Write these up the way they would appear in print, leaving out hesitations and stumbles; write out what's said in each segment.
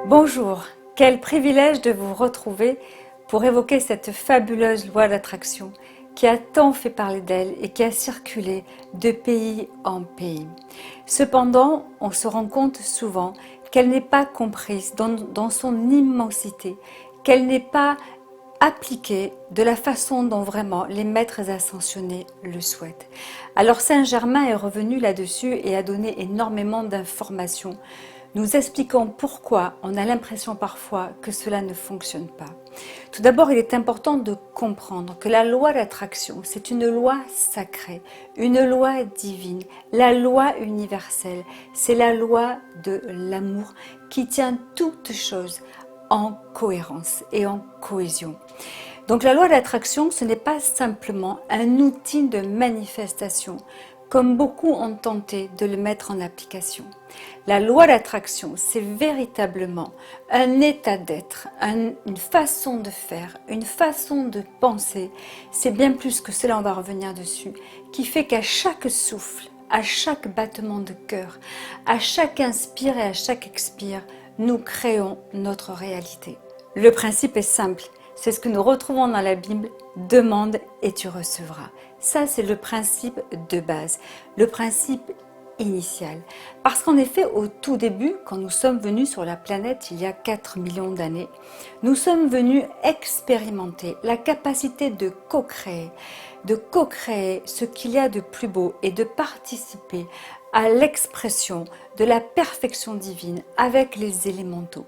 Bonjour, quel privilège de vous retrouver pour évoquer cette fabuleuse loi d'attraction qui a tant fait parler d'elle et qui a circulé de pays en pays. Cependant, on se rend compte souvent qu'elle n'est pas comprise dans son immensité, qu'elle n'est pas appliquée de la façon dont vraiment les maîtres ascensionnés le souhaitent. Alors Saint-Germain est revenu là-dessus et a donné énormément d'informations, nous expliquant pourquoi on a l'impression parfois que cela ne fonctionne pas. Tout d'abord, il est important de comprendre que la loi d'attraction, c'est une loi sacrée, une loi divine, la loi universelle, c'est la loi de l'amour qui tient toutes choses en cohérence et en cohésion. Donc la loi d'attraction, ce n'est pas simplement un outil de manifestation, comme beaucoup ont tenté de le mettre en application. La loi d'attraction, c'est véritablement un état d'être, une façon de faire, une façon de penser. C'est bien plus que cela, on va revenir dessus, qui fait qu'à chaque souffle, à chaque battement de cœur, à chaque inspire et à chaque expire, nous créons notre réalité. Le principe est simple, c'est ce que nous retrouvons dans la Bible, demande et tu recevras. Ça, c'est le principe de base, le principe initial. Parce qu'en effet, au tout début, quand nous sommes venus sur la planète il y a 4 millions d'années, nous sommes venus expérimenter la capacité de co-créer ce qu'il y a de plus beau et de participer à l'expression de la perfection divine avec les élémentaux.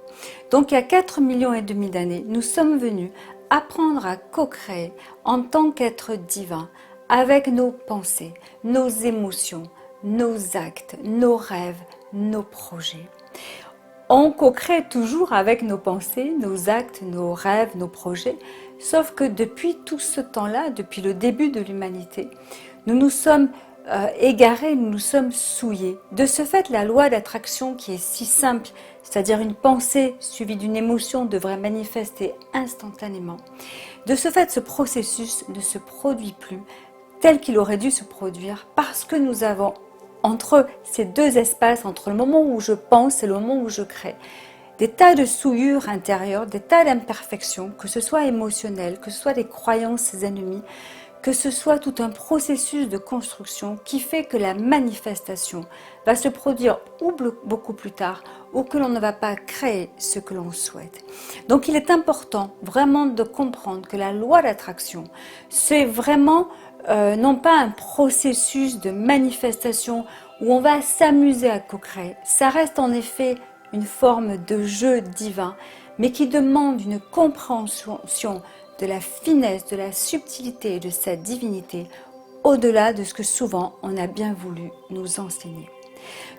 Donc il y a 4 millions et demi d'années, nous sommes venus apprendre à co-créer en tant qu'être divin avec nos pensées, nos émotions, nos actes, nos rêves, nos projets. On co-crée toujours avec nos pensées, nos actes, nos rêves, nos projets, sauf que depuis tout ce temps-là, depuis le début de l'humanité, nous nous sommes égarés, nous nous sommes souillés. De ce fait, la loi d'attraction qui est si simple, c'est-à-dire une pensée suivie d'une émotion devrait manifester instantanément. De ce fait, ce processus ne se produit plus tel qu'il aurait dû se produire parce que nous avons entre ces deux espaces, entre le moment où je pense et le moment où je crée, des tas de souillures intérieures, des tas d'imperfections, que ce soit émotionnelles, que ce soit des croyances ennemies, que ce soit tout un processus de construction qui fait que la manifestation va se produire ou beaucoup plus tard ou que l'on ne va pas créer ce que l'on souhaite. Donc il est important vraiment de comprendre que la loi d'attraction, c'est vraiment non pas un processus de manifestation où on va s'amuser à co-créer. Ça reste en effet une forme de jeu divin, mais qui demande une compréhension de la finesse, de la subtilité et de sa divinité, au-delà de ce que souvent on a bien voulu nous enseigner.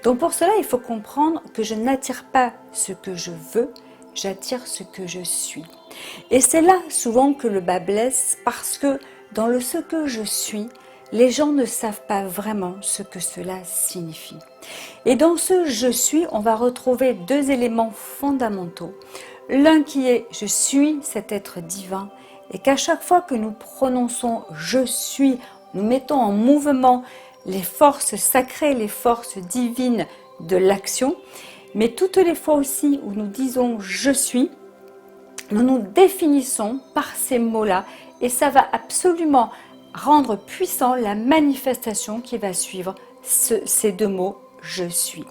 Donc pour cela, il faut comprendre que je n'attire pas ce que je veux, j'attire ce que je suis. Et c'est là souvent que le bas blesse, parce que dans le ce que je suis, les gens ne savent pas vraiment ce que cela signifie. Et dans ce je suis, on va retrouver deux éléments fondamentaux. L'un qui est je suis cet être divin, et qu'à chaque fois que nous prononçons je suis, nous mettons en mouvement les forces sacrées, les forces divines de l'action, mais toutes les fois aussi où nous disons je suis, nous nous définissons par ces mots-là et ça va absolument rendre puissant la manifestation qui va suivre ces deux mots je suis.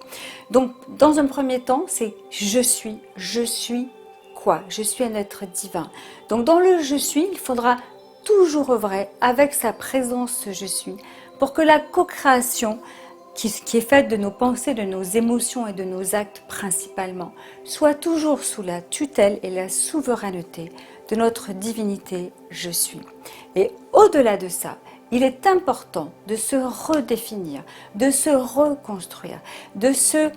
Donc dans un premier temps, c'est je suis quoi? Je suis un être divin. Donc dans le je suis, il faudra toujours œuvrer avec sa présence je suis pour que la co-création qui est faite de nos pensées, de nos émotions et de nos actes principalement, soit toujours sous la tutelle et la souveraineté de notre divinité je suis. Et au-delà de ça, il est important de se redéfinir, de se reconstruire, de se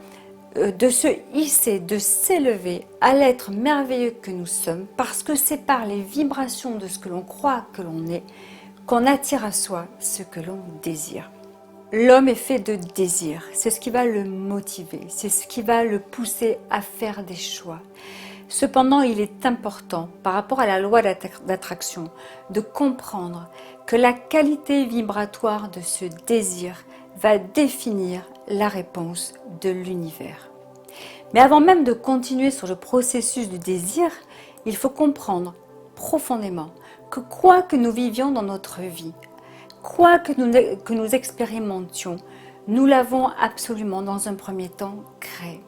hisser, de s'élever à l'être merveilleux que nous sommes, parce que c'est par les vibrations de ce que l'on croit que l'on est qu'on attire à soi ce que l'on désire. L'homme est fait de désir, c'est ce qui va le motiver, c'est ce qui va le pousser à faire des choix. Cependant, il est important, par rapport à la loi d'attraction, de comprendre que la qualité vibratoire de ce désir va définir la réponse de l'univers. Mais avant même de continuer sur le processus du désir, il faut comprendre profondément que quoi que nous vivions dans notre vie, quoi que nous expérimentions, nous l'avons absolument dans un premier temps créé.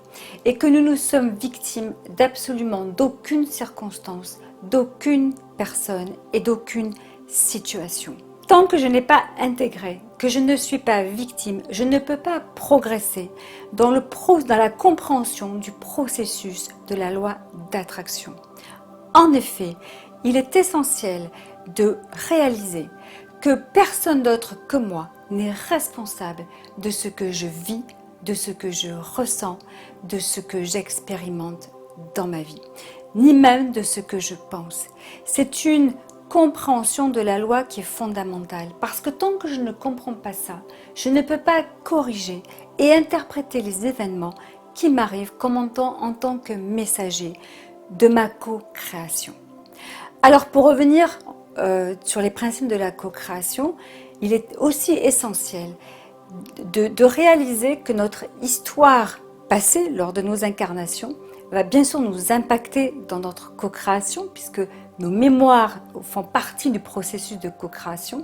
Et que nous nous sommes victimes d'absolument d'aucune circonstance, d'aucune personne et d'aucune situation. Tant que je n'ai pas intégré, que je ne suis pas victime, je ne peux pas progresser dans la compréhension du processus de la loi d'attraction. En effet, il est essentiel de réaliser que personne d'autre que moi n'est responsable de ce que je vis, de ce que je ressens, de ce que j'expérimente dans ma vie, ni même de ce que je pense. C'est une compréhension de la loi qui est fondamentale, parce que tant que je ne comprends pas ça, je ne peux pas corriger et interpréter les événements qui m'arrivent comme en tant que messager de ma co-création. Alors pour revenir sur les principes de la co-création, il est aussi essentiel de réaliser que notre histoire passée lors de nos incarnations va bien sûr nous impacter dans notre co-création, puisque nos mémoires font partie du processus de co-création,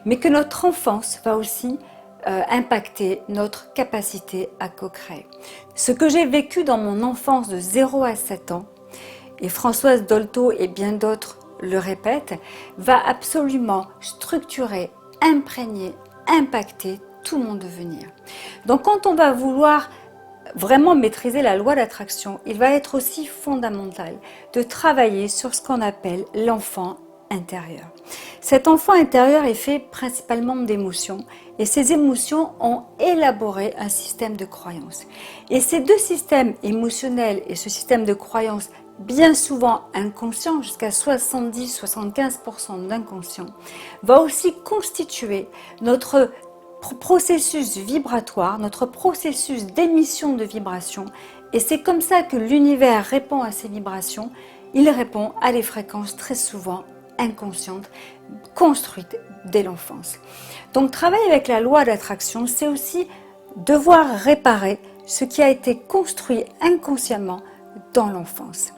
mais que notre enfance va aussi impacter notre capacité à co-créer. Ce que j'ai vécu dans mon enfance de 0 à 7 ans, et Françoise Dolto et bien d'autres le répètent, va absolument structurer, imprégner, impacter tout mon devenir. Donc quand on va vouloir vraiment maîtriser la loi d'attraction, il va être aussi fondamental de travailler sur ce qu'on appelle l'enfant intérieur. Cet enfant intérieur est fait principalement d'émotions et ces émotions ont élaboré un système de croyances. Et ces deux systèmes émotionnels et ce système de croyances bien souvent inconscient, jusqu'à 70-75% d'inconscient, va aussi constituer notre processus vibratoire, notre processus d'émission de vibrations. Et c'est comme ça que l'univers répond à ces vibrations. Il répond à des fréquences très souvent inconscientes, construites dès l'enfance. Donc travailler avec la loi d'attraction, c'est aussi devoir réparer ce qui a été construit inconsciemment dans l'enfance.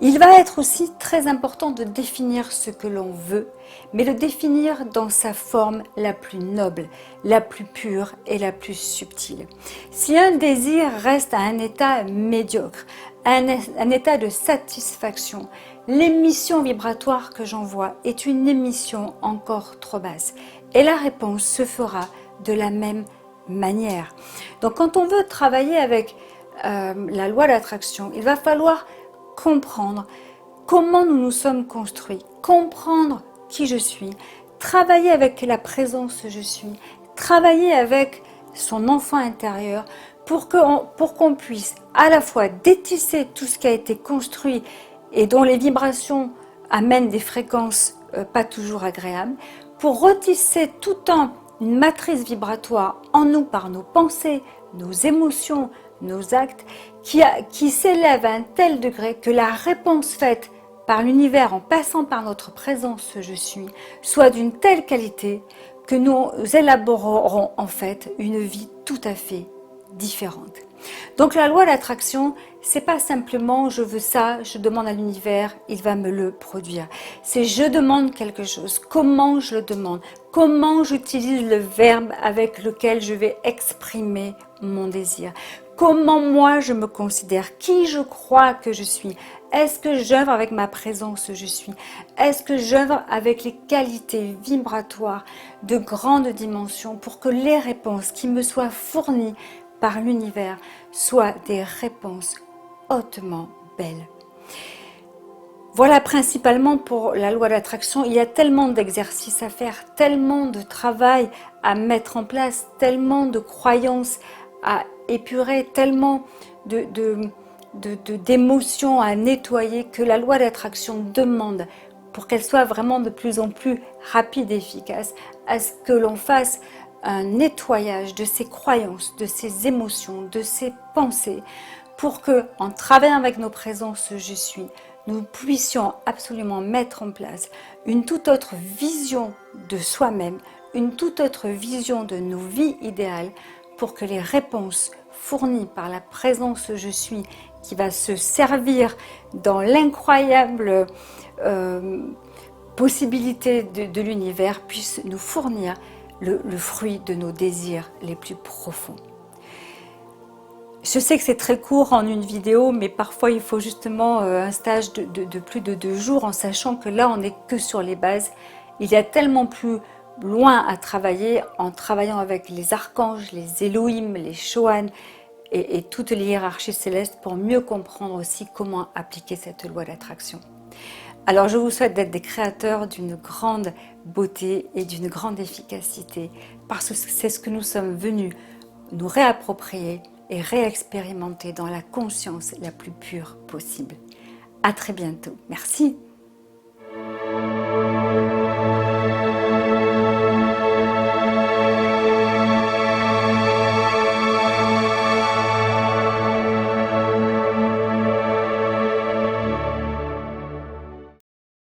Il va être aussi très important de définir ce que l'on veut, mais le définir dans sa forme la plus noble, la plus pure et la plus subtile. Si un désir reste à un état médiocre, un état de satisfaction, l'émission vibratoire que j'envoie est une émission encore trop basse. Et la réponse se fera de la même manière. Donc quand on veut travailler avec la loi d'attraction, il va falloir comprendre comment nous nous sommes construits, comprendre qui je suis, travailler avec la présence je suis, travailler avec son enfant intérieur pour qu'on puisse à la fois détisser tout ce qui a été construit et dont les vibrations amènent des fréquences pas toujours agréables, pour retisser tout le temps une matrice vibratoire en nous par nos pensées, nos émotions, nos actes, qui s'élève à un tel degré que la réponse faite par l'univers en passant par notre présence je suis soit d'une telle qualité que nous élaborerons en fait une vie tout à fait différente. Donc la loi d'attraction, c'est pas simplement je veux ça, je demande à l'univers, il va me le produire. C'est je demande quelque chose, comment je le demande, comment j'utilise le verbe avec lequel je vais exprimer mon désir. Comment moi je me considère, qui je crois que je suis. Est-ce que j'œuvre avec ma présence je suis? Est-ce que j'œuvre avec les qualités vibratoires de grande dimension pour que les réponses qui me soient fournies par l'univers soient des réponses hautement belles? Voilà principalement pour la loi d'attraction. Il y a tellement d'exercices à faire, tellement de travail à mettre en place, tellement de croyances à épurer, tellement d'émotions à nettoyer que la loi d'attraction demande, pour qu'elle soit vraiment de plus en plus rapide et efficace, à ce que l'on fasse un nettoyage de ses croyances, de ses émotions, de ses pensées, pour que, en travaillant avec nos présences je suis, nous puissions absolument mettre en place une toute autre vision de soi-même, une toute autre vision de nos vies idéales, pour que les réponses fourni par la présence je suis, qui va se servir dans l'incroyable possibilité de l'univers, puisse nous fournir le fruit de nos désirs les plus profonds. Je sais que c'est très court en une vidéo, mais parfois il faut justement un stage de plus de 2 jours, en sachant que là on n'est que sur les bases. Il y a tellement plus loin à travailler en travaillant avec les archanges, les Elohim, les Shohan et toutes les hiérarchies célestes pour mieux comprendre aussi comment appliquer cette loi d'attraction. Alors je vous souhaite d'être des créateurs d'une grande beauté et d'une grande efficacité, parce que c'est ce que nous sommes venus nous réapproprier et réexpérimenter dans la conscience la plus pure possible. À très bientôt. Merci.